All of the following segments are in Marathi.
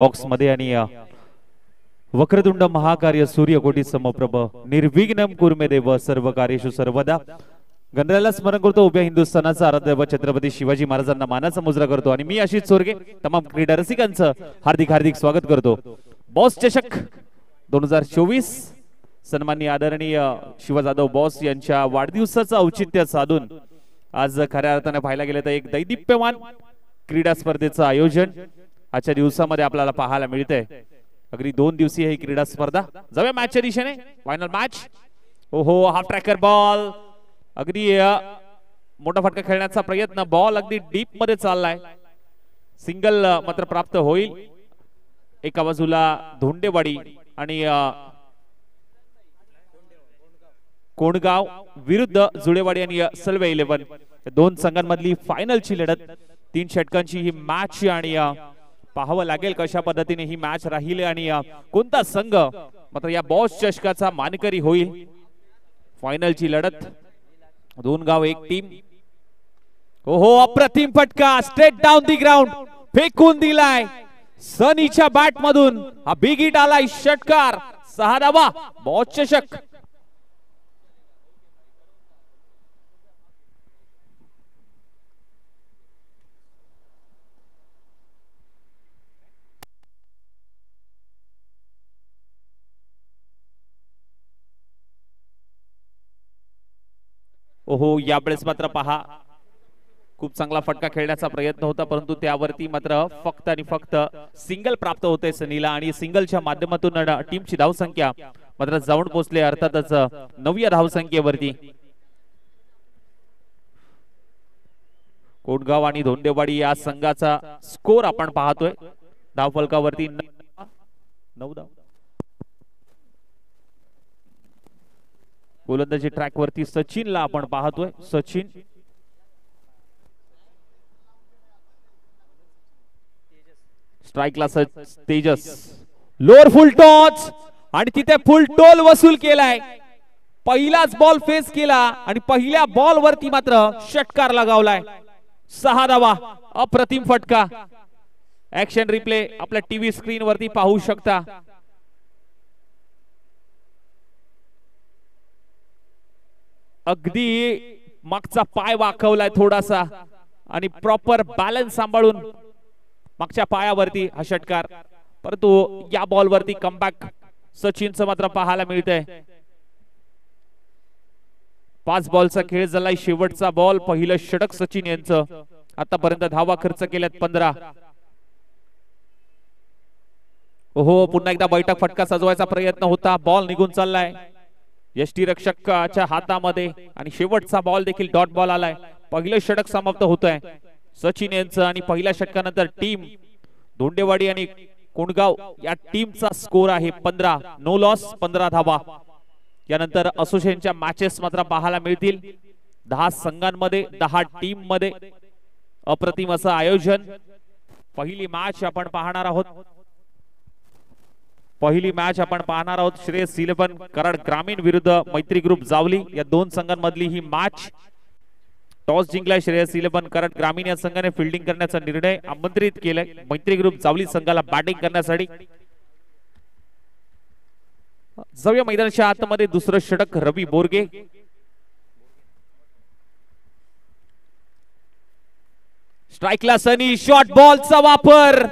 बॉक्स मध्ये आणि वक्रतुंड महाकार्य सूर्यकोटी समप्रभ निर्विघ्नम कुर्मे देव सर्व कार्येषु सर्वदा. गणरायाला स्मरण करतो, उभ्या हिंदुस्थानाचा आराध्य व छत्रपती शिवाजी महाराजांना मानाचा मुजरा करतो आणि मी आशिष चोरगे तमाम क्रीडा रसिकांचं हार्दिक हार्दिक स्वागत करतो. बॉस चषक 2024 सन्माननीय आदरणीय शिवा जाधव बॉस यांच्या वाढदिवसाचं औचित्य साधून आज खऱ्या अर्थाने पाहायला गेलं तर एक दैदिप्यमान क्रीडा स्पर्धेचं आयोजन आजच्या दिवसामध्ये आपल्याला पाहायला मिळतंय. अगदी 2 दिवसीय ही क्रीडा स्पर्धा. जाऊया मॅचच्या दिशेने. Final match. ओहो, हाफ ट्रॅकर बॉल अगदी मोठा फटका खेळण्याचा प्रयत्न. बॉल अगदी डीप मध्ये चाललाय. सिंगल मात्र प्राप्त होईल. एका बाजूला धोंडेवाडी आणि कोंडगाव विरुद्ध जुळेवाडी आणि सलवे 11. दोन संघांमधली फायनलची लढत. 3 षटकांची ही मॅच आणि पाहावं लागेल कशा पद्धतीने ही मॅच राहील आणि कोणता संघ मात्र या बॉस चषकाचा मानकरी होईल. फायनलची लढत. 2 गाव 1 टीम. ओहो, अप्रतिम फटका स्ट्रेट डाऊन दी ग्राउंड फेकून दिलाय सनीच्या बॅट मधून. हा बिग हिट आलाय. षटकार 6 धावा. बॉस चषक. ओहो, यावेळेस मात्र पहा खूप चांगला फटका खेळण्याचा प्रयत्न होता, परंतु त्यावरती मात्र फक्त आणि फक्त सिंगल प्राप्त होते सनीला आणि सिंगलच्या माध्यमातून टीमची धावसंख्या मात्र जाऊन पोहोचले अर्थातच 9व्या धावसंख्येवरती. कोंडगाव आणि धोंडेवाडी या संघाचा स्कोर आपण पाहतोय. धावफलकावरती 9 धाव. गोलंदाजी ट्रॅक वरती सचिनला आपण पाहतोय. सचिन स्ट्राइकला तेजस. लोअर फुल टॉच आणि तिथे फुल टोल वसूल केलाय. पहिलाच बॉल फेस केला आणि पहिल्या बॉल वरती मात्र षटकार लगावलाय. 6 धावा. अप्रतिम फटका. ऍक्शन रिप्ले आपल्या टीव्ही स्क्रीन वरती पाहू शकता. अगदी मागचा पाय वाकवलाय थोडासा आणि प्रॉपर बॅलन्स सांभाळून मागच्या पायावरती हा षटकार. परंतु या बॉल वरती कमबॅक सचिनचं मात्र पाहायला मिळतंय. 5 बॉलचा खेळ झालाय. शेवटचा बॉल. पहिलं षटक सचिन यांचं. आतापर्यंत धावा खर्च केल्यात 15. ओहो, पुन्हा एकदा बैठक फटका सजवायचा प्रयत्न होता. बॉल निघून चाललाय यष्टीरक्षकाच्या हातामध्ये आणि शेवटचा बॉल देखील डॉट बॉल आलाय. पहिलं षटक समाप्त होतंय सचिन यांचं आणि पहिल्या षटकानंतर टीम धोंडेवाडी आणि कोंडगाव या टीमचा स्कोर आहे 15. No loss. 15 धावा. यानंतर असोसिएशनच्या मॅचेस मात्र पाहायला मिळतील. 10 संघांमध्ये 10 टीम मध्ये अप्रतिम असं आयोजन. पहिली मॅच आपण पाहणार आहोत. श्रेयस 11 कराड ग्रामीण विरुद्ध मैत्री ग्रुप जावली या 2 संघांमधली ही मॅच. टॉस जिंकलाय श्रेयस 11 कराड ग्रामीण या संघाने फिल्डिंग करण्याचा निर्णय आमंत्रित केलाय मैत्री ग्रुप जावली संघाला बॅटिंग करण्यासाठी. जाऊया मैदानाच्या आतमध्ये. दुसरं षटक रवी बोरगे. स्ट्राइकला सनी. शॉर्ट बॉलचा वापर.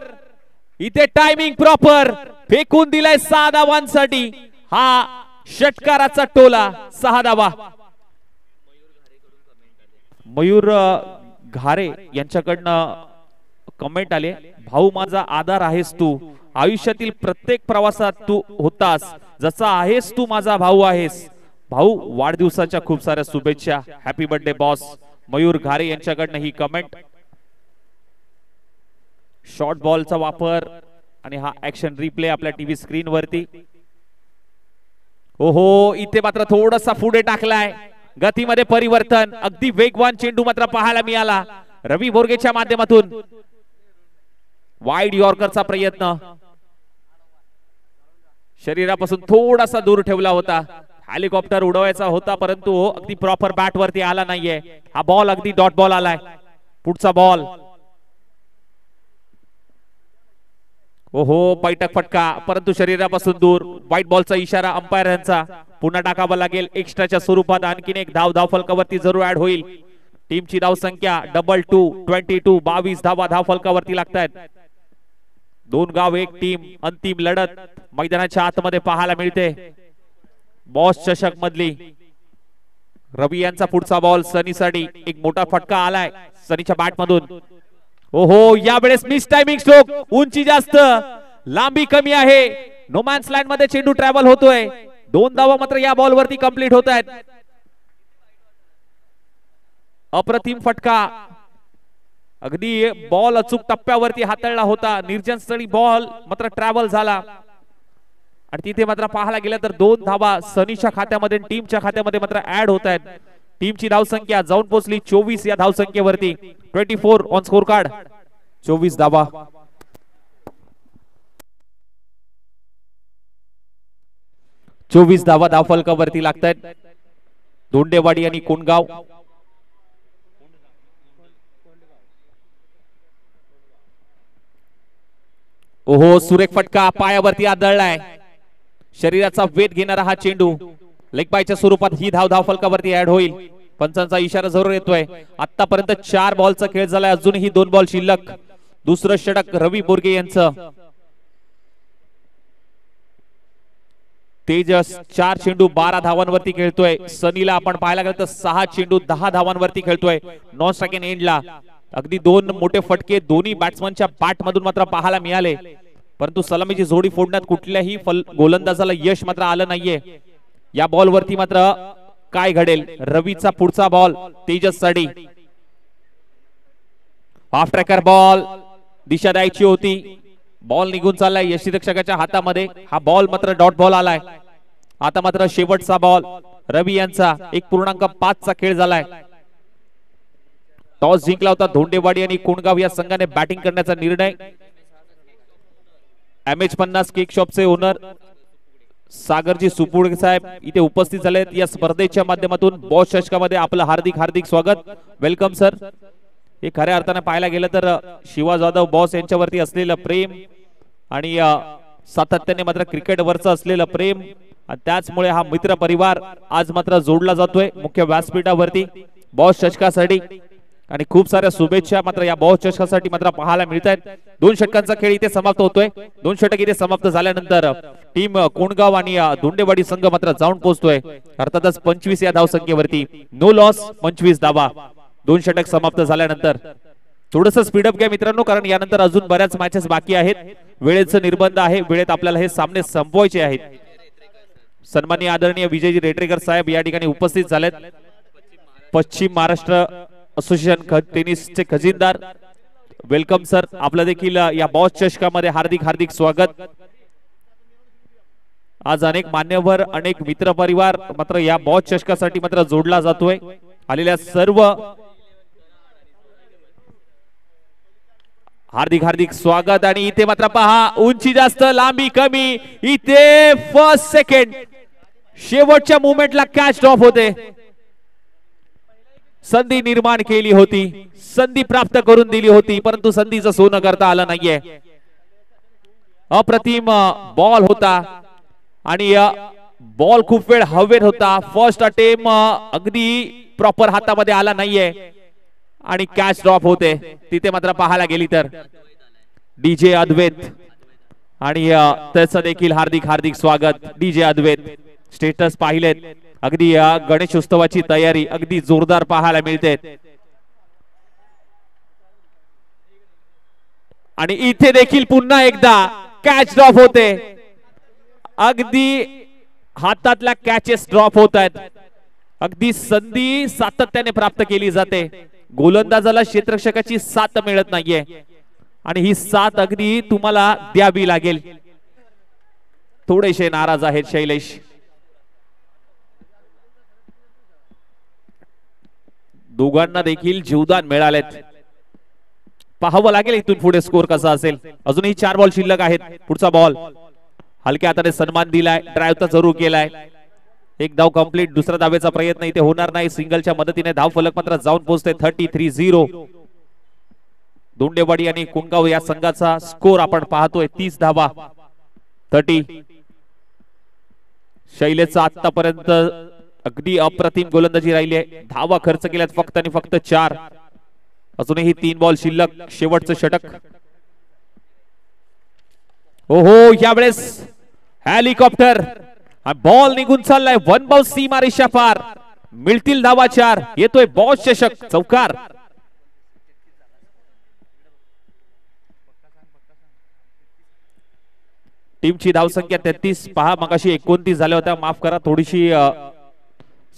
इथे टायमिंग प्रॉपर. फेकून दिलाय 6 धावांसाठी. हा षटकाराचा टोला. 6 धावा. मयूर घारे यांच्याकडनं कमेंट आले. भाऊ माझा आधार आहेस तू. आयुष्यातील प्रत्येक प्रवासात तू होतास. जसा आहेस तू माझा भाऊ आहेस. भाऊ, वाढदिवसाच्या खूप साऱ्या शुभेच्छा. Happy birthday boss. Mayur Ghare यांच्याकडनं ही कमेंट. शॉर्ट बॉलचा वापर आणि हा ऍक्शन रिप्ले आपल्या टीव्ही स्क्रीन वरती. ओहो, इथे मात्र थोडासा पुढे टाकलाय. गतीमध्ये परिवर्तन. अगदी वेगवान चेंडू मात्र पाहायला मिळाला रवी बोरगेच्या माध्यमातून. वाईड यॉर्करचा प्रयत्न. शरीरापासून थोडासा दूर ठेवला होता. हेलिकॉप्टर उडवायचा होता परंतु अगदी प्रॉपर बॅट वरती आला नाहीये. हा बॉल अगदी डॉट बॉल आलाय. पुढचा बॉल. ओहो बैठक फटका, परंतु शरीरापासून दूर. व्हाईट बॉलचा इशारा अंपायर यांचा. पुन्हा टाकावा लागेल एक्स्ट्राच्या स्वरूपात. आणखीन एक धाव फलकावरती जरूर ऍड होईल. टीमची धाव संख्या 22 22 धाव फलकावरती लागतायत. दोन गाव एक टीम. अंतिम लढत मैदानाच्या आतमध्ये पाहायला मिळते. बॉस चषक मधली. रवी यांचा पुढचा बॉल सनीसाठी. एक मोठा फटका आलाय सनीच्या बॅट मधून. ओहो यावेळेस मिस टायमिंग स्ट्रोक. उंची जास्त, लांबी कमी आहे. नोमॅन्स लँड मध्ये चेंडू ट्रॅव्हल होतोय. 2 धावा मात्र या बॉल वरती कंप्लीट होत आहेत. अप्रतिम फटका. अगदी बॉल अचूक टप्प्यावरती हाताळला होता. निर्जन स्थळी बॉल मात्र ट्रॅव्हल झाला आणि तिथे मात्र पाहायला गेलं तर 2 धावा सनीच्या खात्यामध्ये टीमच्या खात्यामध्ये मात्र ऍड होत आहेत. टीमची धावसंख्या जाऊन पोहोचली 24 या धावसंख्येवरती. 24 ऑन स्कोर कार्ड. 24 धावा. 24 धावा धावफलकावरती लागतायत. दोंडेवाडी आणि कोंडगाव. ओहो सुरेख फटका पायावरती आदळलाय. शरीराचा वेध घेणारा हा चेंडू. लेग बायच्या स्वरूपात ही धाव फलकावरती ऍड होईल. पंचांचा इशारा जरूर येतोय. आतापर्यंत 4 बॉलचा खेळ झालाय. अजूनही 2 बॉल शिल्लक. दुसरं षटक रवी बोरगे यांचं. तेजस 4 चेंडू 12 धावांवरती खेळतोय. सनीला आपण पाहायला गेलं तर 6 चेंडू 10 धावांवरती खेळतोय. नॉन स्ट्रायकिंग एंडला अगदी 2 मोठे फटके दोन्ही बॅट्समनच्या बॅट मधून मात्र पाहायला मिळाले. परंतु सलामीची जोडी फोडण्यात कुठल्याही गोलंदाजाला यश मात्र आलं नाहीये. या बॉल वरती मात्र काय घडेल. रवीचा पुढचा बॉल तेजस साठी. Half tracker ball. दिशा द्यायची होती. बॉल निघून चाललाय यष्टीरक्षकाच्या हातामध्ये. हा बॉल मात्र डॉट बॉल आलाय. आता मात्र शेवटचा बॉल रवी यांचा. 1.5 चा खेळ झालाय. टॉस जिंकला होता धोंडेवाडी आणि कोंडगाव या संघाने बॅटिंग करण्याचा निर्णय. MH50 केक शॉपचे ओनर सागरजी सुपुडे साहेब इथे उपस्थित झालेत. या स्पर्धेच्या माध्यमातून बॉस चषकामध्ये आपलं हार्दिक स्वागत. Welcome sir. हे खऱ्या अर्थाने पाहायला गेलं तर शिवा जाधव बॉस यांच्यावरती असलेलं प्रेम आणि सातत्याने मात्र क्रिकेट वरचं असलेलं प्रेम आणि त्याचमुळे हा मित्र परिवार आज मात्र जोडला जातोय मुख्य व्यासपीठावरती बॉस चषकासाठी. आणि खूप साऱ्या शुभेच्छा मात्र या बॉस चषकासाठी मात्र पाहायला मिळत आहेत. 2 षटकांचा खेळ इथे समाप्त होतोय. 2 षटक इथे समाप्त झाल्यानंतर टीम कोंडगाव आणि धोंडेवाडी संघ मात्र जाऊन पोहोचतोय. अर्थातच 25 या धावसंख्येवरती. नो लॉस 25 धावा. 2 षटक समाप्त झाल्यानंतर थोडंसं स्पीडअप घ्या मित्रांनो, कारण यानंतर अजून बऱ्याच मॅचेस बाकी आहेत. वेळेचं निर्बंध आहे. वेळेत आपल्याला हे सामने संपवायचे आहेत. सन्माननीय आदरणीय विजयजी रेटरेकर साहेब या ठिकाणी उपस्थित झालेत. पश्चिम महाराष्ट्र असोसिएशन टेनिसचे खजिनदार. Welcome sir. आपलं देखील या बॉस चषकामध्ये हार्दिक स्वागत. आज अनेक मान्यवर अनेक मित्र परिवार मात्र या बॉस चषकासाठी मात्र जोडला जातोय. आलेल्या सर्व हार्दिक स्वागत. आणि इथे मात्र पहा उंची जास्त लांबी कमी. इथे फर्स्ट सेकंड शेवटच्या मुवमेंटला कॅच ड्रॉप होते. संधी निर्माण केली होती. संधी प्राप्त करून दिली होती परंतु संधीचं सोनं करता आलं नाहीये. अप्रतिम बॉल होता आणि बॉल खूप वेळ हवेत होता. फर्स्ट अटेम्प्ट अगदी प्रॉपर हातामध्ये आला नाहीये आणि कॅच ड्रॉप होते. तिथे मात्र पाहायला गेली तर डीजे अद्वैत आणि त्याचं देखील हार्दिक स्वागत. डीजे अद्वैत स्टेटस पाहिलेत. अगदी गणेशोत्सवाची तयारी अगदी जोरदार पाहायला मिळते. आणि इथे देखील पुन्हा एकदा कॅच ड्रॉप होते. अगदी हातातल्या कॅचेस ड्रॉप होत आहेत. अगदी संधी सातत्याने प्राप्त केली जाते. गोलंदाजाला क्षेत्ररक्षकाची साथ मिळत नाहीये आणि ही साथ अगदी तुम्हाला द्यावी लागेल. थोडेसे नाराज आहेत शैलेश. दोघांना देखील जीवदान मिळालेत. पाहावं लागेल इथून पुढे स्कोर कसा असेल. अजूनही 4 बॉल शिल्लक आहेत. पुढचा बॉल हलक्या हाताने सन्मान दिलाय. ड्राईव्ह तर जरूर केलाय. एक धाव कंप्लीट. दुसरा धावेचा प्रयत्न इथे होणार नाही. सिंगलच्या मदतीने धाव फलक मात्र जाऊन पोहोचते 33-0. दोंडेवाडी आणि कुणगाव या संघाचा स्कोर आपण पाहतोय 30 धावा 30. शैलेशचा आतापर्यंत अगदी अप्रतिम गोलंदाजी राहिली आहे. धावा खर्च केल्यात फक्त आणि फक्त 4. अजूनही 3 बॉल शिल्लक. शेवटचं षटक. ओहो यावेळेस हेलिकॉप्टर बॉल निघून चाललाय. 1 बाउंस सीमारेषा पार. मिळतील धावा 4. येतोय बॉस चषक चौकार. टीमची धावसंख्या 33. पहा मगाशी 29 झाल्या होत्या. माफ करा थोडीशी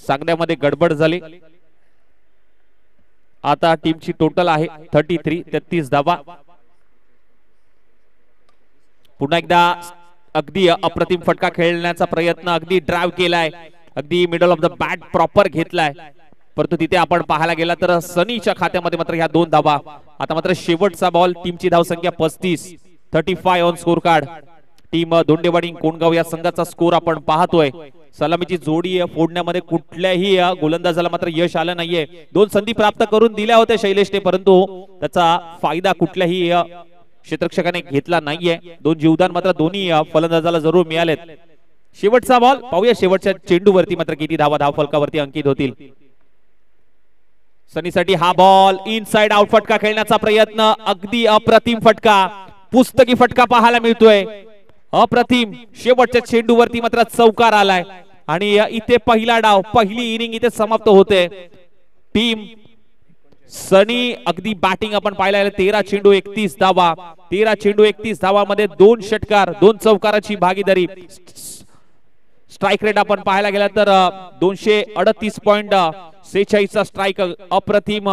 सांगण्यामध्ये गडबड झाली. आता टीमची टोटल आहे 33. 33 धावा. पुन्हा एकदा अगदी अप्रतिम फटका खेळण्याचा प्रयत्न. अगदी ड्राइव्ह केलाय. अगदी middle of the bat proper घेतलाय. परंतु तिथे आपण पाहायला गेला तर सनीच्या खात्यामध्ये मात्र ह्या 2 धावा. आता मात्र शेवटचा बॉल. टीमची धावसंख्या 35. 35 on scorecard. Team Dondewadi Kongaon या संघाचा स्कोर आपण पाहतोय. सलामीची जोडी फोडण्यामध्ये कुठल्याही गोलंदाजाला मात्र यश आलं नाहीये. 2 संधी प्राप्त करून दिल्या होत्या शैलेशने, परंतु त्याचा फायदा कुठल्याही क्षेत्ररक्षकाने घेतला नाहीये. 2 जीवदान मात्र दोन्ही फलंदाजाला जरूर मिळालेत. शेवटचा बॉल पाहूया. शेवटच्या चेंडूवरती मात्र किती धावा धावफलकावरती अंकित होतील. सनीसाठी हा बॉल. इनसाइड आउट फटका खेळण्याचा प्रयत्न. अगदी अप्रतिम फटका. पुस्तकी फटका पाहायला मिळतोय. अप्रतिम. शेवटच्या चेंडूवरती मात्र चौकार आलाय आणि इथे पहिला डाव, पहिली इनिंग इथे समाप्त होते. टीम सनी अगदी बॅटिंग आपण पाहिला 13 चेंडू 31 धावा. 13 चेंडू 31 धावामध्ये 2 षटकार 2 चौकाराची भागीदारी. स्ट्राइक रेट आपण पाहायला गेला तर 238.46 चा स्ट्राइक. अप्रतिम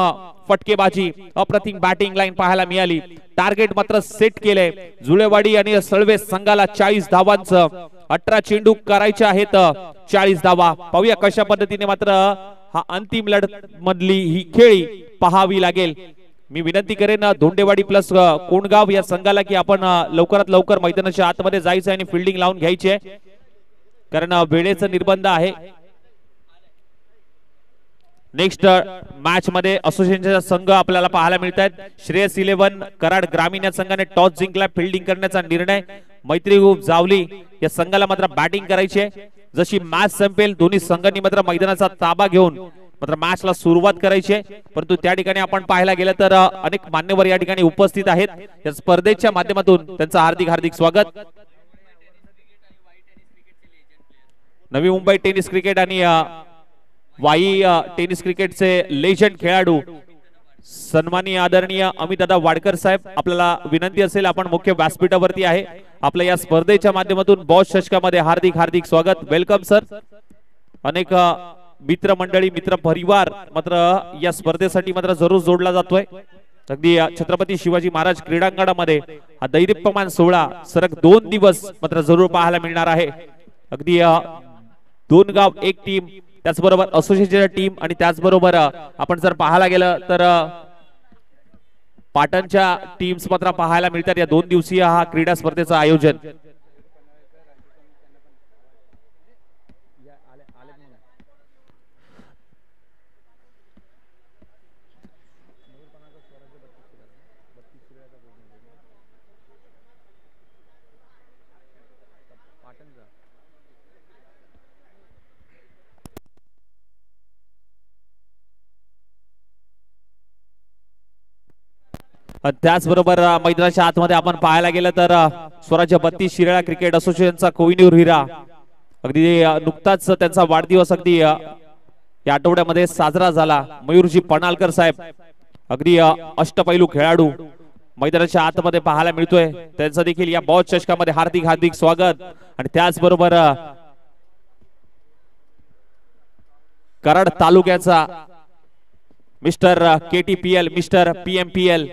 फटकेबाजी, अप्रतिम बॅटिंग लाईन पाहायला मिळाली. टार्गेट मात्र सेट केले. जुळेवाडी आणि सळवे संघाला 40 धावांचं. 18 चेंडू करायचे आहेत 40 धावा. पाहूया कशा पद्धतीने मात्र हा अंतिम लढत मधली ही खेळी पाहावी लागेल. मी विनंती करेन धोंडेवाडी प्लस कोणगाव या संघाला की आपण लवकरात लवकर मैदानाच्या आतमध्ये जायचं आणि फिल्डिंग लावून घ्यायची आहे, कारण वेळेचा निर्बंध आहे. नेक्स्ट मॅच मध्ये असोसिएशनचा संघ आपल्याला पाहायला मिळत आहेत. श्रेयस 11 कराड ग्रामीण या संघाने टॉस जिंकला. फिल्डिंग करण्याचा निर्णय. मैत्री ग्रुप जावली या संघाला मात्र बॅटिंग करायची आहे. जशी मॅच संपेल दोन्ही संघांनी मात्र मैदानाचा ताबा घेऊन मात्र मॅचला सुरुवात करायची आहे. परंतु त्या ठिकाणी आपण पाहायला गेलं तर अनेक मान्यवर या ठिकाणी उपस्थित आहेत. या स्पर्धेच्या माध्यमातून त्यांचं हार्दिक हार्दिक स्वागत. नवी मुंबई टेनिस क्रिकेट आणि वाई टेनिस क्रिकेटचे लेजंड खेळाडू सन्माननीय आदरणीय अमितदादा वाडकर साहेब, आपल्याला विनंती असेल आपण मुख्य व्यासपीठावरती आहे. आपल्या या स्पर्धेच्या माध्यमातून बॉस चषकामध्ये हार्दिक हार्दिक स्वागत. Welcome sir. अनेक मित्र मंडळी मित्र परिवार मात्र या स्पर्धेसाठी मात्र जरूर जोडला जातोय. अगदी छत्रपती शिवाजी महाराज क्रीडांगणामध्ये हा दैदिप्यमान सोहळा सरक 2 दिवस मात्र जरूर पाहायला मिळणार आहे. अगदी 2 गाव 1 टीम, त्याचबरोबर असोसिएशनची टीम आणि त्याचबरोबर आपण जर पाहायला गेलं तर पाटणच्या टीम्स मात्र पाहायला मिळतात या 2 दिवसीय हा क्रीडा स्पर्धेचं आयोजन. त्याचबरोबर मैदानाच्या आतमध्ये आपण पाहायला गेलं तर स्वराज्य 32 शिराळा क्रिकेट असोसिएशनचा कोहिनूर हिरा अगदी नुकताच त्यांचा वाढदिवस अगदी या आठवड्यामध्ये साजरा झाला. मयूरजी पणालकर साहेब अगदी अष्टपैलू खेळाडू मैदानाच्या आतमध्ये पाहायला मिळतोय. त्यांचं देखील या बॉस चषकामध्ये हार्दिक हार्दिक स्वागत. आणि त्याचबरोबर कराड तालुक्याचा mister KTPL, mister PMPL,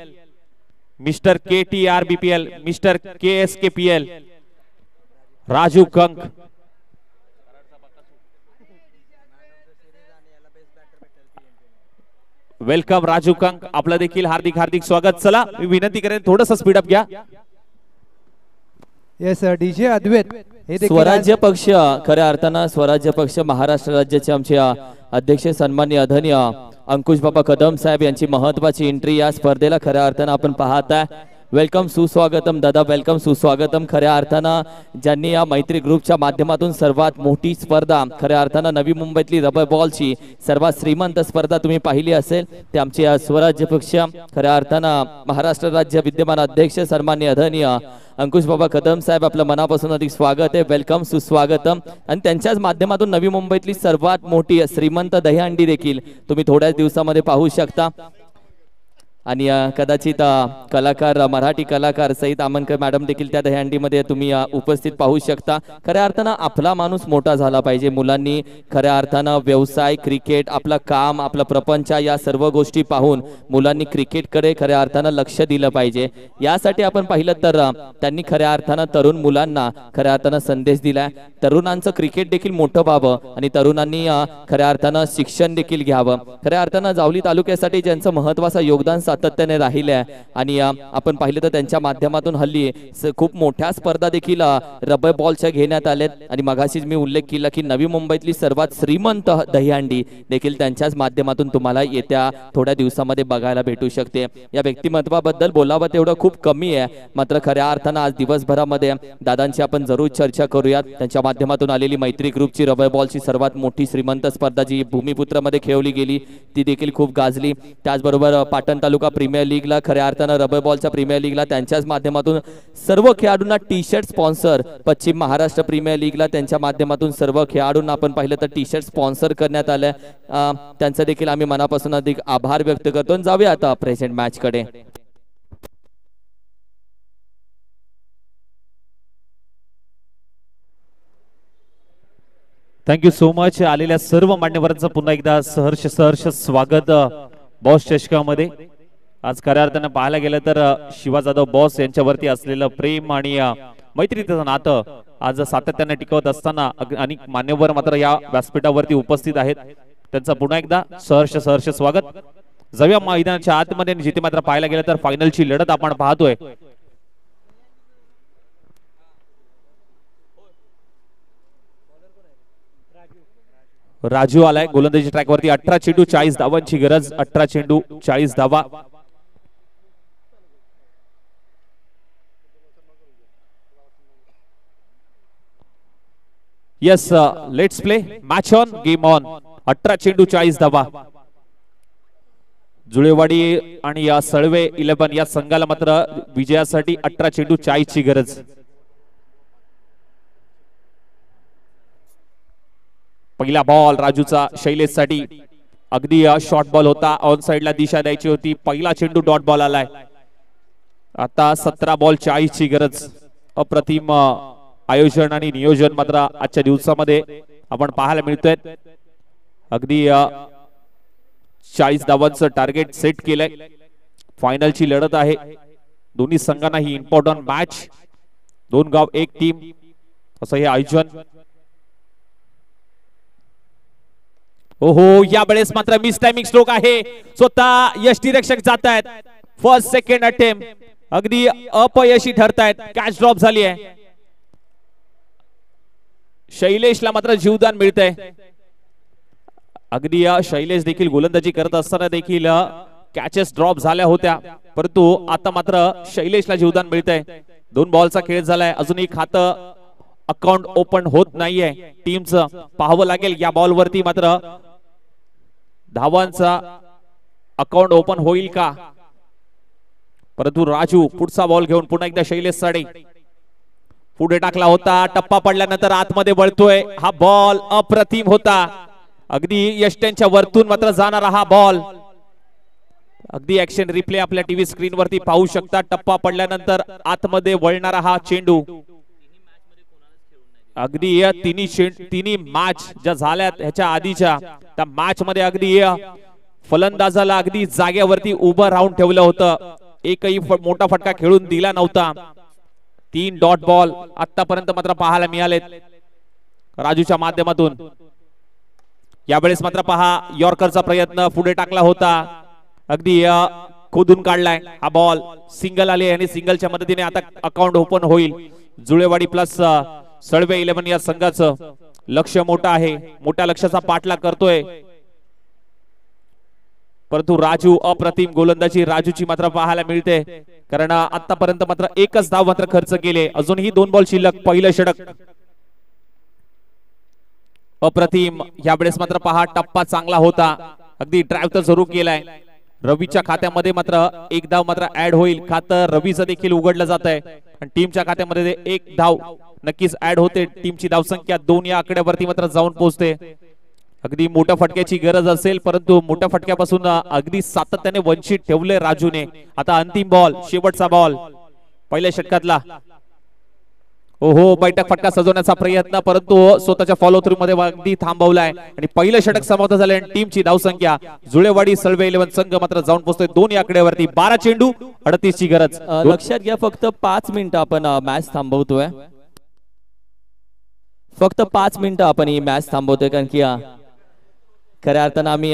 mister KTRBPL, mister KSKPL Raju Kank. Welcome Raju Kank, आपलं देखील हार्दिक हार्दिक स्वागत. चला मी विनंती करेन थोडंसं स्पीड अप घ्या. येस डीजे अद्वैत. स्वराज्य पक्ष खऱ्या अर्थानं स्वराज्य पक्ष महाराष्ट्र राज्याचे आमचे अध्यक्ष सन्माननीय आदरणीय अंकुश बाबा कदम साहेब यांची महत्त्वाची एंट्री या स्पर्धेला खऱ्या अर्थानं आपण पाहताय। वेलकम सुस्वागतम दादा, वेलकम सुस्वागतम। खऱ्या अर्थानं ज्यांनी या मैत्री ग्रुपच्या माध्यमातून सर्वात मोठी स्पर्धा, खऱ्या अर्थानं नवी मुंबईतली रबर बॉलची सर्वात श्रीमंत स्पर्धा तुम्ही पाहिली असेल, ते आमचे स्वराज्य पक्ष खऱ्या अर्थानं महाराष्ट्र राज्य विद्यमान अध्यक्ष सन्माननीय आदरणीय अंकुश बाबा कदम साहेब, आपलं मनापासून अधिक स्वागत आहे, वेलकम सुस्वागतम। आणि त्यांच्याच माध्यमातून नवी मुंबईतली सर्वात मोठी श्रीमंत दहीहंडी देखील तुम्ही थोड्याच दिवसामध्ये पाहू शकता। आणि कदाचित कलाकार, मराठी कलाकार सईद आमनकर मॅडम देखील त्या दहीहंडीमध्ये तुम्ही उपस्थित पाहू शकता। खऱ्या अर्थानं आपला माणूस मोठा झाला पाहिजे, मुलांनी खऱ्या अर्थानं व्यवसाय, क्रिकेट, आपलं काम, आपला प्रपंच या सर्व गोष्टी पाहून मुलांनी क्रिकेटकडे खऱ्या अर्थानं लक्ष दिलं पाहिजे। यासाठी आपण पाहिलं तर त्यांनी खऱ्या अर्थानं तरुण मुलांना खऱ्या अर्थानं संदेश दिलाय, तरुणांचं क्रिकेट देखील मोठं व्हावं आणि तरुणांनी खऱ्या अर्थानं शिक्षण देखील घ्यावं। खऱ्या अर्थानं जावली तालुक्यासाठी ज्यांचं महत्त्वाचं योगदान सातत्याने राहिले आहे आणि आपण पाहिलं तर त्यांच्या माध्यमातून हल्ली खूप मोठ्या स्पर्धा देखील रबर बॉलच्या घेण्यात आल्यात। आणि मगाशीच मी उल्लेख केला की नवी मुंबईतली सर्वात श्रीमंत दहीहंडी देखील त्यांच्याच माध्यमातून तुम्हाला येत्या थोड्या दिवसामध्ये बघायला भेटू शकते। या व्यक्तिमत्वाबद्दल बोलावं तेवढं खूप कमी आहे, मात्र खऱ्या अर्थानं आज दिवसभरामध्ये दादांची आपण जरूर चर्चा करूयात। त्यांच्या माध्यमातून आलेली मैत्री ग्रुपची रबर बॉलची सर्वात मोठी श्रीमंत स्पर्धा जी भूमिपुत्रामध्ये खेळवली गेली ती देखील खूप गाजली। त्याचबरोबर पाटण तालुका प्रीमियर लीगला, खऱ्या अर्थानं रबर बॉलच्या प्रीमियर लीगला त्यांच्याच माध्यमातून सर्व खेळाडूंना टी शर्ट स्पॉन्सर, पश्चिम महाराष्ट्र प्रीमियर लीगला त्यांच्या माध्यमातून सर्व खेळाडूंना आपण पाहिलं तर टी शर्ट स्पॉन्सर करण्यात आलं। त्यांचा देखील आम्ही मनापासून अधिक आभार व्यक्त करतो। जाऊया आता प्रेझेंट मॅच कडे। Thank you so much. आलेल्या सर्व मान्यवरांचं पुन्हा एकदा सहर्ष स्वागत बॉस चषकामध्ये। आज खऱ्या अर्थानं पाहायला गेलं तर शिवा जाधव बॉस यांच्यावरती असलेलं प्रेम आणि मैत्रीचं नातं आज सातत्याने टिकवत असताना अनेक मान्यवर मात्र या व्यासपीठावरती उपस्थित आहेत, त्यांचं पुन्हा एकदा सहर्ष स्वागत। जाऊया मैदानाच्या आतमध्ये, जिथे मात्र पाहायला गेलं तर फायनलची लढत आपण पाहतोय। राजू आलाय गोलंदाजी ट्रॅकवरती। 18 चेंडू 40 धावांची गरज, 18 चेंडू 40 धावा। Yes, let's play, match on, game on. 18 चेंडू 40 धावा। जुळेवाडी आणि या सळवे 11 या संघाला मात्र विजयासाठी 18 चेंडू 40 ची गरज। पहिला बॉल राजूचा शैलेश साठी, अगदी शॉर्ट बॉल होता, ऑन साइडला दिशा द्यायची होती। पहिला चेंडू डॉट बॉल आलाय। आता 17 बॉल 40 ची गरज। अप्रतिम आयोजन आणि नियोजन मात्र आजच्या दिवसामध्ये आपण पाहायला मिळतोय। अगदी 40 धावांचं टार्गेट सेट केलंय। फायनलची लढत आहे, दोन्ही संघांना ही इम्पॉर्टंट मॅच, 2 गाव 1 टीम असं हे आयोजन। ओहो, या वेळेस मात्र मिस टायमिंग स्ट्रोक आहे, स्वतः यष्टिरक्षक जात आहेत। फर्स्ट सेकंड अटेम्प्ट अगदी अपयशी ठरतायत, कॅच ड्रॉप झाली आहे। शैलेशला मात्र जीवदान मिळतंय। अगदी शैलेश देखील गोलंदाजी करत असताना देखील कॅचेस ड्रॉप झाल्या होत्या, परंतु आता मात्र शैलेशला जीवदान मिळतंय। 2 बॉलचा खेळ झालाय, अजूनही खातं अकाउंट ओपन होत नाहीये टीमचं, पाहावं लागेल या बॉल वरती मात्र धावांचा अकाउंट ओपन होईल का। परंतु राजू पुढचा बॉल घेऊन पुन्हा एकदा शैलेश साडे पुढे टाकला होता, टप्पा पडल्यानंतर आतमध्ये वळतोय। हा बॉल अप्रतिम होता, अगदी यष्ट्यांच्या वरतून मात्र जाणारा हा बॉल। अगदी ऍक्शन रिप्ले आपल्या टीव्ही स्क्रीन वरती पाहू शकता। टप्पा पडल्यानंतर आतमध्ये वळणारा हा चेंडू, अगदी या तिन्ही मॅच ज्या झाल्यात ह्याच्या आधीच्या त्या मॅच मध्ये अगदी फलंदाजाला अगदी जागेवरती उभं राहून ठेवलं होतं, एकही मोठा फटका खेळून दिला नव्हता। 3 डॉट बॉल आतापर्यंत मात्र पाहायला मिळालेत राजूच्या माध्यमातून। यावेळेस मात्र पहा, यॉर्करचा प्रयत्न पुढे टाकला होता, अगदी खोदून काढलाय हा बॉल। सिंगल आली आणि सिंगलच्या मदतीने आता अकाउंट ओपन होईल। जुळेवाडी प्लस सळवे 11 या संघाचं लक्ष मोठं आहे, मोठ्या लक्ष्याचा पाठलाग करतोय। परंतु राजू अप्रतिम गोलंदाजी राजूची मात्र पाहायला मिळते, कारण आतापर्यंत मात्र एकच धाव मात्र खर्च केले, अजूनही 2 बॉल शिल्लक. पहिलं षटक अप्रतिम. यावेळेस मात्र पहा टप्पा चांगला होता, अगदी ड्राईव्ह तर जरूर केलाय. रवीच्या खात्यामध्ये मात्र एक धाव मात्र ऍड होईल, खातं रवीचं देखील उघडलं जात आहे आणि टीमच्या खात्यामध्ये एक धाव नक्कीच ऍड होते. टीमची धावसंख्या 2 या आकड्यावरती मात्र जाऊन पोहोचते. अगदी मोठ्या फटक्याची गरज असेल, परंतु मोठ्या फटक्यापासून अगदी सातत्याने वंचित ठेवले राजूने. आता अंतिम बॉल, शेवटचा बॉल पहिल्या षटकातला. ओहो, बैठक फटका सजवण्याचा प्रयत्न, परंतु स्वतःच्या फॉलो थ्रू मध्ये अगदी थांबवलाय आणि पहिलं षटक समाप्त झाले. टीमची धावसंख्या जुळेवाडी सळवे 11 संघ मात्र जाऊन पोहोचतोय 2 या आकड्यावरती. 12 चेंडू 38 ची गरज. लक्षात घ्या फक्त 5 मिनिटं आपण मॅच थांबवतोय, फक्त 5 मिनिटं आपण ही मॅच थांबवतोय, कारण की खऱ्या अर्थानं आम्ही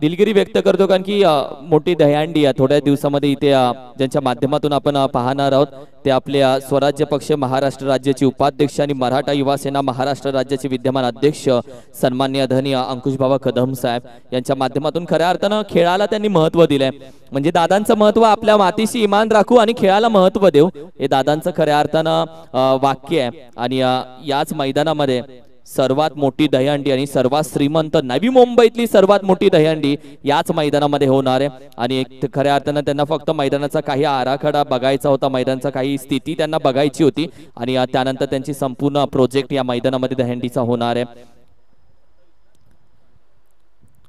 दिलगिरी व्यक्त करतो, कारण की मोठी दहीहंडी थोड्या दिवसामध्ये इथे ज्यांच्या माध्यमातून आपण पाहणार आहोत ते आपले स्वराज्य पक्ष महाराष्ट्र राज्याचे उपाध्यक्ष आणि मराठा युवा सेना महाराष्ट्र राज्याचे विद्यमान अध्यक्ष सन्माननीय आदरणीय अंकुश बाबा कदम साहेब यांच्या माध्यमातून खऱ्या अर्थानं खेळाला त्यांनी महत्त्व दिलंय. म्हणजे दादांचं महत्त्व आपल्या मातीशी इमान राखू आणि खेळाला महत्त्व देऊ, हे दादांचं खऱ्या अर्थानं वाक्य आहे. आणि याच मैदानामध्ये सर्वात मोठी दहीहंडी आणि सर्वात श्रीमंत नवी मुंबईतली सर्वात मोठी दहीहंडी याच मैदानामध्ये होणार आहे. आणि एक खऱ्या अर्थानं त्यांना फक्त मैदानाचा काही आराखडा बघायचा होता, मैदानाचा काही स्थिती त्यांना बघायची होती आणि त्यानंतर त्यांची संपूर्ण प्रोजेक्ट या मैदानामध्ये दहीहंडीचा होणार आहे.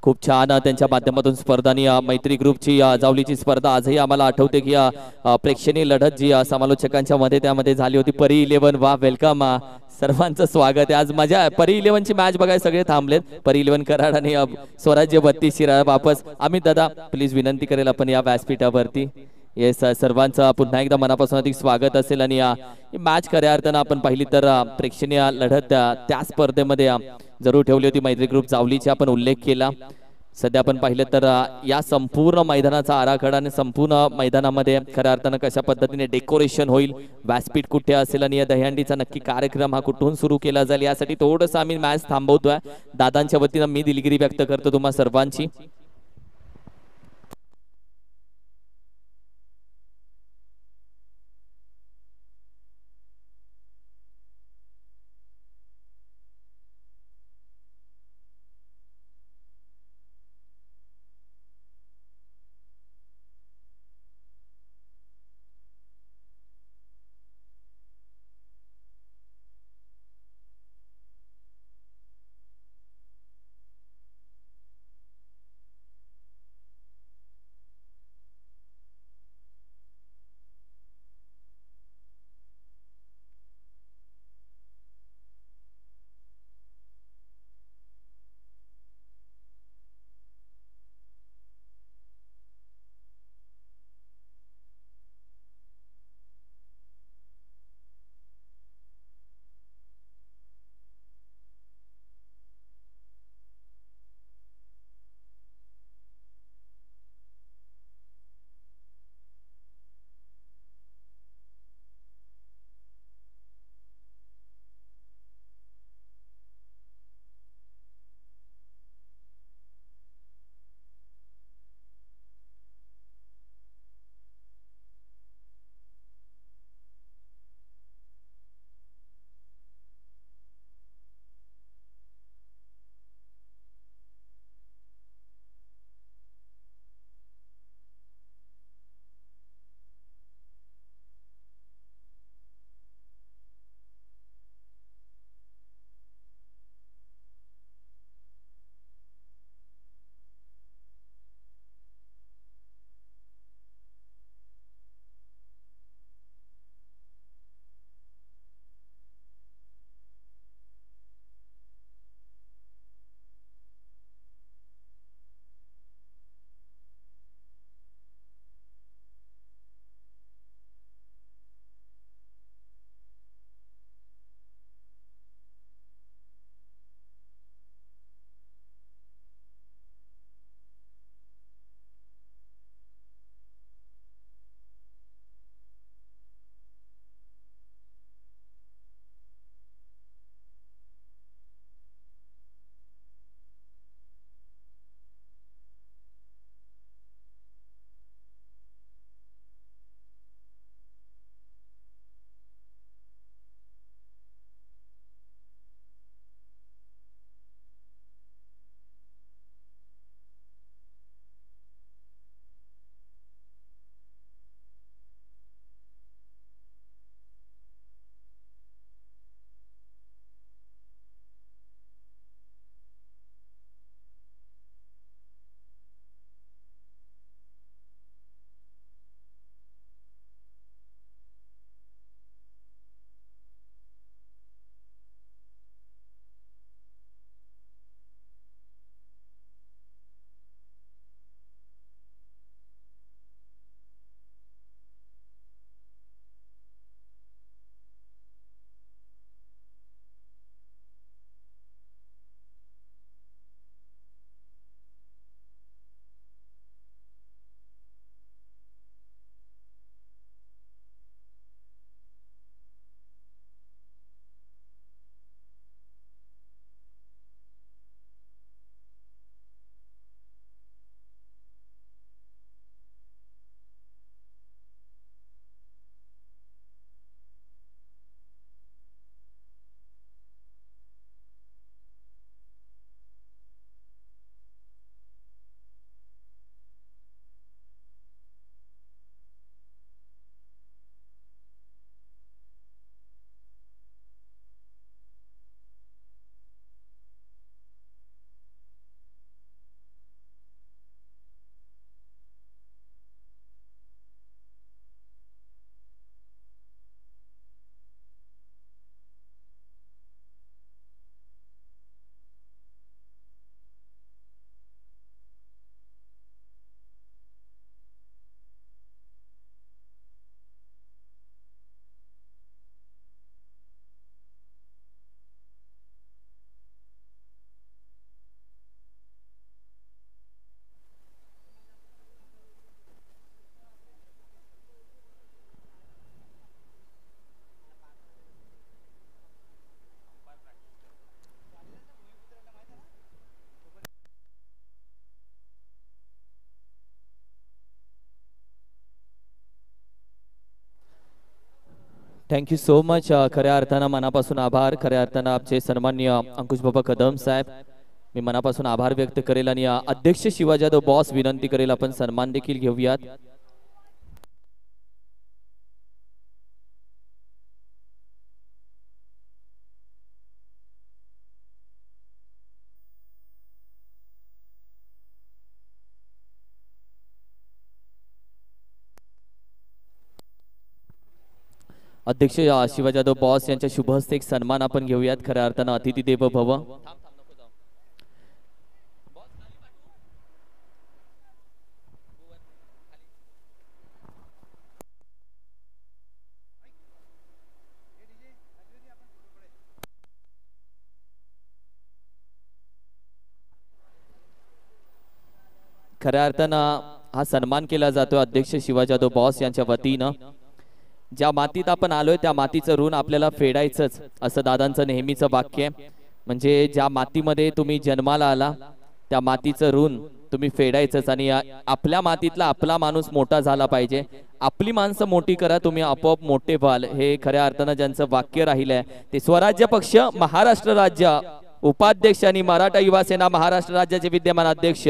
खूप छान त्यांच्या माध्यमातून स्पर्धा आणि मैत्री ग्रुपची जावलीची स्पर्धा आजही आम्हाला आठवते की प्रेक्षणीय लढत जी समालोचकांच्या मध्ये त्यामध्ये झाली होती. परी 11 वा वेलकम, सर्वांचं स्वागत आहे. आज मजा परी 11 ची मॅच बघायला सगळे थांबलेत. परी 11 कराड आणि स्वराज्य 32 शिराळा वापस. अमित दादा प्लीज विनंती करेल आपण या व्यासपीठावरती. येस, सर्वांचं पुन्हा एकदा मनापासून अधिक स्वागत असेल. आणि ही मॅच खऱ्या अर्थानं आपण पाहिली तर प्रेक्षणीय लढत त्या स्पर्धेमध्ये जरूर ठेवली होती. मैत्री ग्रुप जावलीची आपण उल्लेख केला. सध्या आपण पाहिलं तर या संपूर्ण मैदानाचा आराखडा आणि संपूर्ण मैदानामध्ये खऱ्या अर्थानं कशा पद्धतीने डेकोरेशन होईल, व्यासपीठ कुठे असेल आणि या दहीहंडीचा नक्की कार्यक्रम हा कुठून सुरू केला जाईल यासाठी थोडंसं आम्ही मॅच थांबवतोय. दादांच्या वतीनं मी दिलगिरी व्यक्त करतो तुम्हा सर्वांची. Thank you so much. खऱ्या अर्थानं मनापासून आभार. खऱ्या अर्थानं आमचे सन्माननीय अंकुश बाबा कदम साहेब, मी मनापासून आभार व्यक्त करेल आणि अध्यक्ष शिवाजी यादव बॉस विनंती करेल आपण सन्मान देखील घेऊयात. अध्यक्ष शिवाजी यादव बॉस यांच्या शुभ हस्ते एक सन्मान आपण घेऊयात. खऱ्या अर्थानं अतिथी देव भव. खऱ्या अर्थानं हा सन्मान केला जातो अध्यक्ष शिवाजी यादव बॉस यांच्या वतीनं. ज्या मातीत आपण आलोय त्या मातीचं ऋण आपल्याला फेडायचंच असं दादांचं नेहमीचं वाक्य आहे. म्हणजे ज्या मातीमध्ये तुम्ही जन्माला आला त्या मातीचं ऋण तुम्ही फेडायचंच आणि आपल्या मातीतला आपला माणूस मोठा झाला पाहिजे. आपली माणसं मोठी करा, तुम्ही आपोआप मोठे व्हाल. हे खऱ्या अर्थानं ज्यांचं वाक्य राहिलंय ते स्वराज्य पक्ष महाराष्ट्र राज्य उपाध्यक्ष आणि मराठा युवा सेना महाराष्ट्र राज्याचे विद्यमान अध्यक्ष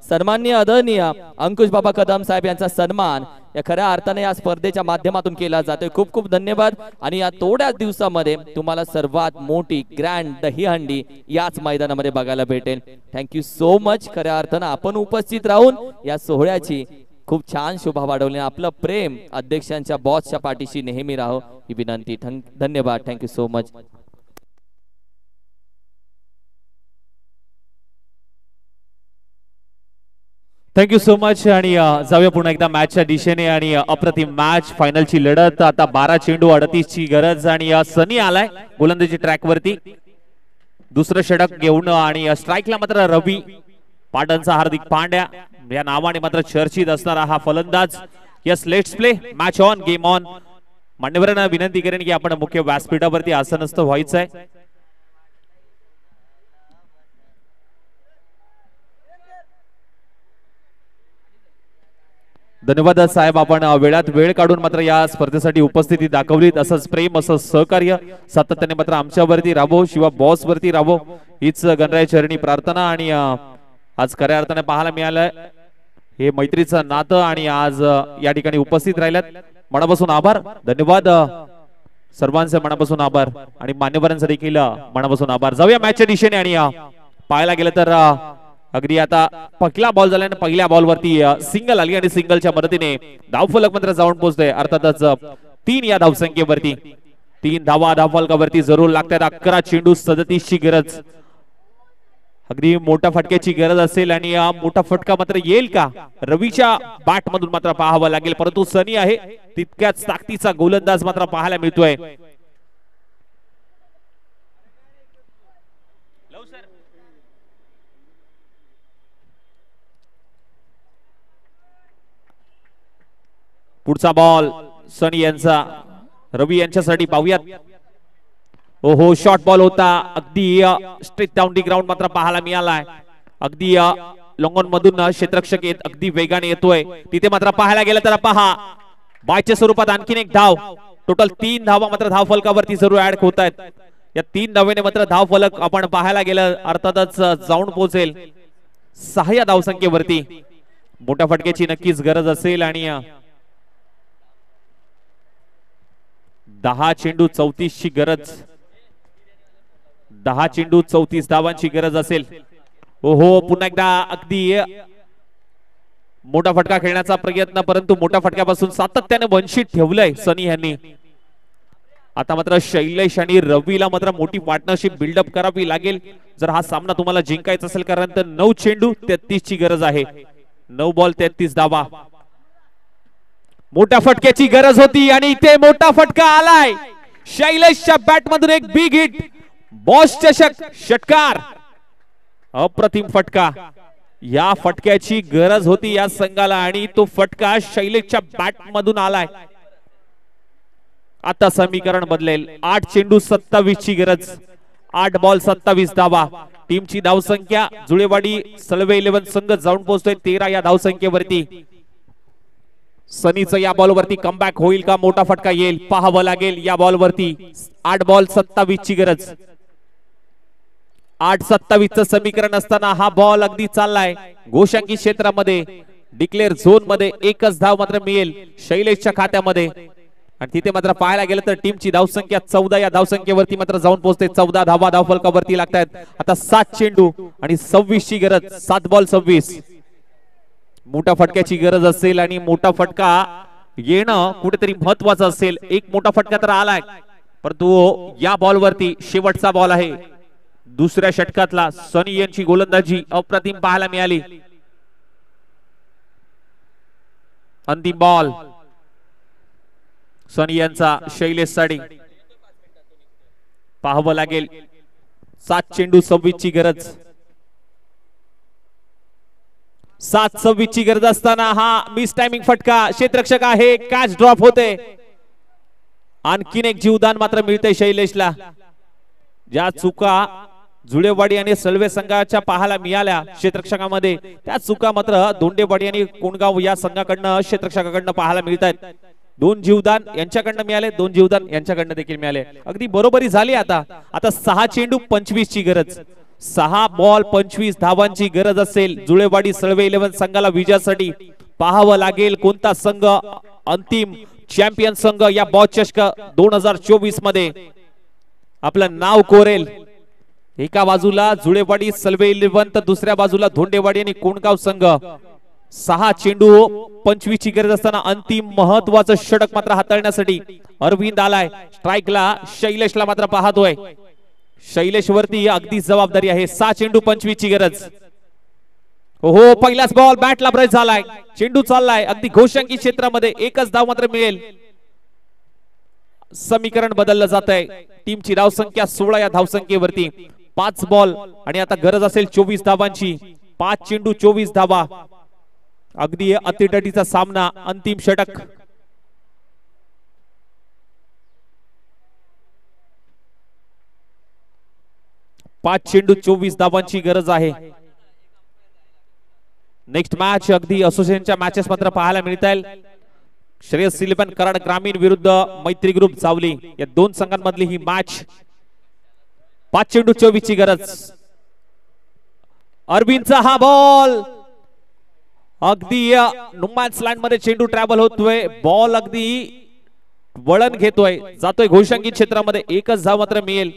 सन्माननीय आदरणीय अंकुश बाबा कदम साहेब यांचा सन्मान या खऱ्या अर्थाने या स्पर्धेच्या माध्यमातून केला जातोय. खूप खूप धन्यवाद. आणि या थोड्याच दिवसामध्ये तुम्हाला सर्वात मोठी ग्रँड दहीहंडी याच मैदानामध्ये बघायला भेटेल. Thank you so much. खऱ्या अर्थानं आपण उपस्थित राहून या सोहळ्याची खूप छान शोभा वाढवली. आपलं प्रेम अध्यक्षांच्या बॉसच्या पाठीशी नेहमी राहो ही विनंती. धन्यवाद. Thank you so much. Thank you so much. आणि जाऊया पुन्हा एकदा मॅचच्या दिशेने आणि अप्रतिम मॅच फायनलची लढत. आता 12 चेंडू 38 ची गरज आणि सनी आलाय गोलंदाजी ट्रॅक वरती दुसरं षटक घेऊन आणि स्ट्राईकला मात्र रवी पाटणचा हार्दिक पांड्या या नावाने मात्र चर्चित असणारा हा फलंदाज. Yes, let's play. Match on, game on. मान्यवरांना विनंती करेन की आपण मुख्य व्यासपीठावरती आसनस्थ व्हायचंय. धन्यवाद साहेब, आपण वेळात वेळ काढून मात्र या स्पर्धेसाठी उपस्थिती दाखवलीत. असंच प्रेम, असं सहकार्य सातत्याने मात्र आमच्यावरती राबो, शिवा बॉस वरती राबो हीच गणराय चरणी प्रार्थना. आणि आज खऱ्या अर्थाने पाहायला मिळालंय हे मैत्रीचं नातं आणि आज या ठिकाणी उपस्थित राहिल्यात मनापासून आभार. धन्यवाद सर्वांचे मनापासून आभार आणि मान्यवरांचा देखील मनापासून आभार. जाऊया मॅचच्या दिशेने आणि पाहायला गेलं तर अगदी आता पहिला बॉल झाल्याने पहिल्या बॉल वरती सिंगल आली आणि सिंगलच्या मदतीने धावफलक मात्र जाऊन पोहोचतोय. अर्थातच 3 या धावसंख्येवरती 3 धावा धावफलकावरती जरूर लागतात. 11 चेंडू 37 ची गरज. अगदी मोठ्या फटक्याची गरज असेल आणि मोठा फटका मात्र येईल का रवीच्या बॅट मधून मात्र पाहावं लागेल. परंतु सनी आहे तितक्याच ताकदीचा गोलंदाज मात्र पाहायला मिळतोय. पुढचा बॉल सनी यांचा रवी यांच्यासाठी पाहूयात. ओहो, शॉर्ट बॉल होता. अगदी स्ट्रेट डाऊन दी ग्राउंड मात्र पाहायला मिळालाय. अगदी लॉंगॉन मधून क्षेत्ररक्षक येत अगदी वेगाने येतोय. तिथे मात्र पाहायला गेलं तर पहा बायच्या स्वरूपात आणखीन एक धाव. टोटल 3 धावा मात्र धाव फलकावरती जरूर ऍड होत आहेत. या 3 धावेने मात्र धाव फलक आपण पाहायला गेलं अर्थातच जाऊन पोहोचेल 6 या धावसंख्येवरती. मोठ्या फटक्याची नक्कीच गरज असेल आणि 10 चेंडू 34 ची गरज. 10 चेंडू 34 धावांची गरज असेल. ओहो, पुन्हा एकदा अगदी मोठा फटका खेळण्याचा प्रयत्न, परंतु मोठ्या फटक्यापासून सातत्याने वंचित ठेवलंय सनी यांनी. आता मात्र शैलेश आणि रवीला मात्र मोठी पार्टनरशिप बिल्डअप करावी लागेल जर हा सामना तुम्हाला जिंकायचा असेल. कारण तर 9 चेंडू 33 ची गरज आहे. 9 बॉल 33 धावा. मोठ्या फटक्याची गरज होती आणि इथे मोठा फटका आलाय. शैलेशच्या बॅट मधून एक बिग हिट. बॉस चषक षटकार. अप्रतिम फटका. या फटक्याची गरज होती या संघाला आणि तो फटका शैलेशच्या बॅट मधून आलाय. आता समीकरण बदलेल. 8 चेंडू 27 ची गरज. 8 बॉल 27 धावा. टीमची धावसंख्या जुळेवाडी सलवे 11 संघ जाऊन पोहोचतोय 13 या धावसंख्येवरती. सनीचं या बॉलवरती कमबॅक होईल का, मोठा फटका येईल पाहावं लागेल या बॉलवरती. 8 बॉल 27 ची गरज. 8-27 चं समीकरण असताना हा बॉल अगदी चाललाय घोषांकी क्षेत्रामध्ये. डिक्लेअर झोन मध्ये एकच धाव मात्र मिळेल शैलेशच्या खात्यामध्ये. आणि तिथे मात्र पाहायला गेलं तर टीमची धावसंख्या 14 या धावसंख्येवरती मात्र जाऊन पोहोचते. 14 धावा धावफलकावरती लागतायत. आता 7 चेंडू आणि 26 ची गरज. 7 बॉल 26. मोठ्या फटक्याची गरज असेल आणि मोठा फटका येणं कुठेतरी महत्वाचं असेल. एक मोठा फटका तर आलाय परंतु या बॉलवरती शेवटचा बॉल आहे दुसऱ्या षटकातला. सनी यांची गोलंदाजी अप्रतिम पाहायला मिळाली. अंतिम बॉल सनी यांचा शैलेश साठी. पाहावं लागेल. 7 चेंडू 26 ची गरज. 7-26 ची गरज असताना हा मिस टायमिंग फटका. क्षेत्ररक्षक आहे. कॅच ड्रॉप होते. आणखीन एक जीवदान मात्र मिळते शैलेशला. ज्या चुका जुळेवाडी आणि सलवे संघाच्या पाहायला मिळाल्या क्षेत्ररक्षकामध्ये त्या चुका मात्र दोंडेवाडी आणि कोणगाव या संघाकडनं क्षेत्ररक्षकाकडनं पाहायला मिळत आहेत. 2 जीवदान यांच्याकडनं मिळाले. 2 जीवदान यांच्याकडनं देखील मिळाले. अगदी बरोबरी झाली. आता 6 चेंडू 25 ची गरज. 6 बॉल 25 धावांची गरज असेल जुळेवाडी सळवे 11 संघाला विजयासाठी. पाहावं लागेल कोणता संघ अंतिम चॅम्पियन संघ या बॉल चषक 2024 मध्ये आपलं नाव कोरेल. एका बाजूला जुळेवाडी सलवे 11 तर दुसऱ्या बाजूला धोंडेवाडी आणि कोणगाव संघ. 6 चेंडू 25 ची गरज असताना अंतिम महत्वाचं षटक मात्र हाताळण्यासाठी अरविंद आलाय स्ट्राईकला. शैलेशला मात्र पाहतोय. शैलेश वरती अगदी जबाबदारी आहे. 6 चेंडू 25 ची गरज. हो पहिलाच बॉल बॅटला ब्रेक झालाय. चेंडू चाललाय अगदी घोषांकी क्षेत्रामध्ये. एकच धाव मात्र मिळेल. समीकरण बदललं जात आहे. टीमची धावसंख्या 16 या धावसंख्येवरती. 5 बॉल आणि आता गरज असेल 24 धावांची. 5 चेंडू 24 धावा. अगदी अतिटटीचा सामना. अंतिम षटक. पाच चेंडू 24 धावांची गरज आहे. नेक्स्ट मॅच अगदी असोसिएशनच्या मॅचेस मात्र पाहायला मिळतील. श्रेयस 11 कराड ग्रामीण विरुद्ध मैत्री ग्रुप जावली या 2 संघांमधली ही मॅच. 5 चेंडू 24 ची गरज. अरविंदचा हा बॉल अगदी नुमॅन्स लँड मध्ये चेंडू ट्रॅव्हल होतोय. बॉल अगदी वळण घेतोय. जातोय घोषांकी क्षेत्रामध्ये. एकच धाव मात्र मिळेल.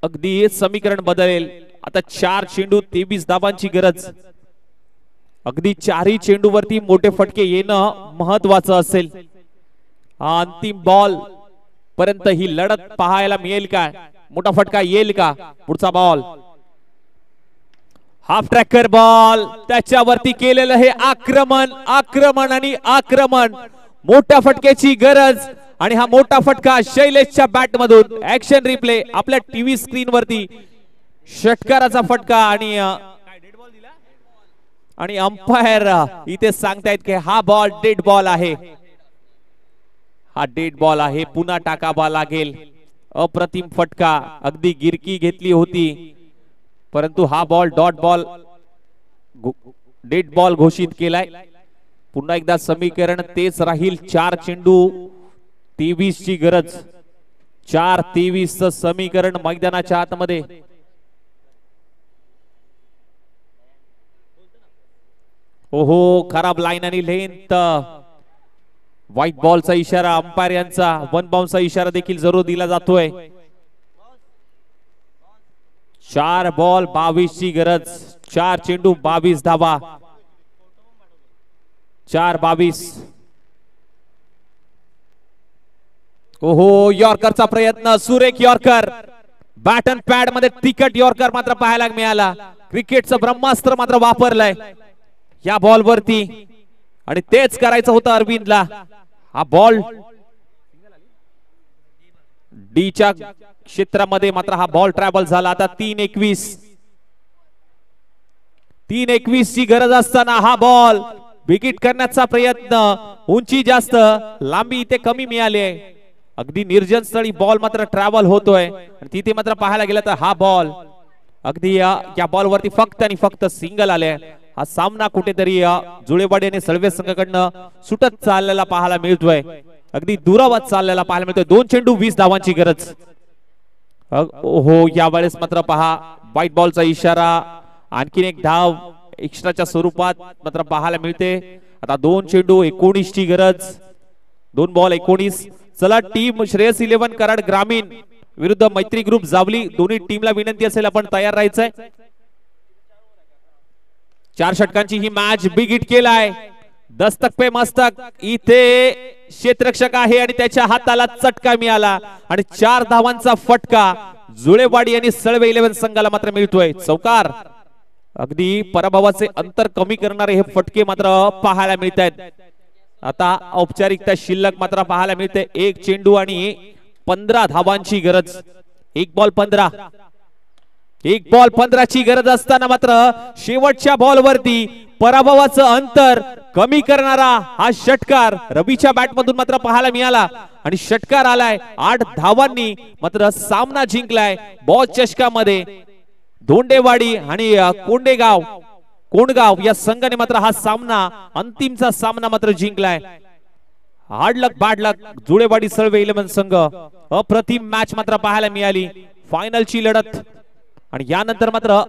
अगदी समीकरण बदलेल. आता 4 चेंडू 23 धावांची गरज. अगदी 4ही चेंडू वरती मोठे फटके येणं महत्वाचं असेल. हा अंतिम बॉल पर्यंत ही लढत पाहायला मिळेल का, मोठा फटका येईल का. पुढचा बॉल हाफ ट्रॅकर बॉल. त्याच्यावरती केलेलं हे आक्रमण आक्रमण आणि आक्रमण. मोठ्या फटक्याची गरज आणि हा मोठा फटका शैलेशच्या बॅट मधून. ऍक्शन रिप्ले आपल्या टीव्ही स्क्रीन वरती. षटकाराचा फटका आणि अंपायर इथे सांगतायत की हा बॉल डेड बॉल आहे. हा डेड बॉल आहे. पुन्हा टाकावा लागेल. अप्रतिम फटका. अगदी गिरकी घेतली होती परंतु हा ball dot ball dead ball घोषित केलाय. पुन्हा एकदा समीकरण तेच राहील. 4 चेंडू 23 ची गरज. 4-23 च समीकरण मैदानाच्या आतमध्ये. ओहो खराब लाईन आणि लेंथ. व्हाईट बॉलचा इशारा अंपायर यांचा. 1 बाउन्सचा इशारा देखील जरूर दिला जातोय. 4 बॉल 22 ची गरज. 4 चेंडू 22 धावा. 4-22. ओहो यॉर्करचा प्रयत्न. सुरेख यॉर्कर. बॅट अँड पॅड मध्ये तिकट यॉर्कर मात्र पाहायला मिळाला. क्रिकेटचं ब्रह्मास्त्र मात्र वापरलंय या बॉल वरती आणि तेच करायचं होतं अरविंदला. हा बॉल डीच्या क्षेत्रामध्ये मात्र हा बॉल ट्रॅव्हल झाला. आता 3-21. 3-21 ची गरज असताना हा बॉल विकेट करण्याचा प्रयत्न. उंची जास्त लांबी इथे कमी मिळाली आहे. अगदी निर्जन स्थळी बॉल मात्र ट्रॅव्हल होतोय आणि तिथे मात्र पाहायला गेलं तर हा बॉल अगदी या बॉल वरती फक्त आणि फक्त सिंगल आले. हा सामना कुठेतरी जुळेवाडी आणि सळवे संघाकडनं सुटत चाललेला पाहायला मिळतोय, अगदी दुरावात चाललेला पाहायला मिळतोय। 2 चेंडू 20 धावांची गरज। हो यावेळेस मात्र पहा व्हाईट बॉलचा इशारा, आणखीन एक धाव एक्स्ट्राच्या स्वरूपात मात्र पाहायला मिळते। आता 2 चेंडू 19 ची गरज, 2 बॉल 19। चला टीम श्रेयस 11 कराड ग्रामीण विरुद्ध मैत्री ग्रुप जावली, दोन्ही टीमला विनंती असेल आपण तयार राहायचंय। 4 षटकांची ही मॅच बिग हिट केलाय, दस्तक पे मस्तक, इथे क्षेत्ररक्षक आहे आणि त्याच्या हाताला चटका मिळाला आणि 4 धावांचा फटका जुळेवाडी आणि सळवे 11 संघाला मात्र मिळतोय। चौकार, अगदी पराभवाचे अंतर कमी करणारे हे फटके मात्र पाहायला मिळत आहेत। आता औपचारिकता शिल्लक मात्र पाहायला मिळते, 1 चेंडू आणि 15 धावांची गरज। 1 बॉल 15 ची गरज असताना मात्र शेवटच्या बॉल वरती पराभवाचं अंतर कमी करणारा हा षटकार रवीच्या बॅट मधून मात्र पाहायला मिळाला आणि षटकार आलाय 8 धावांनी मात्र सामना जिंकलाय। बॉल चषकामध्ये धोंडेवाडी आणि कोंडगाव या संघाने मात्र हा सामना अंतिमचा सामना मात्र जिंकलाय। हार्ड लक बॅड लक जुळेवाडी सळवे 11 संघ, अप्रतिम मॅच मात्र पाहायला मिळाली। फायनलची लढत आणि यानंतर मात्र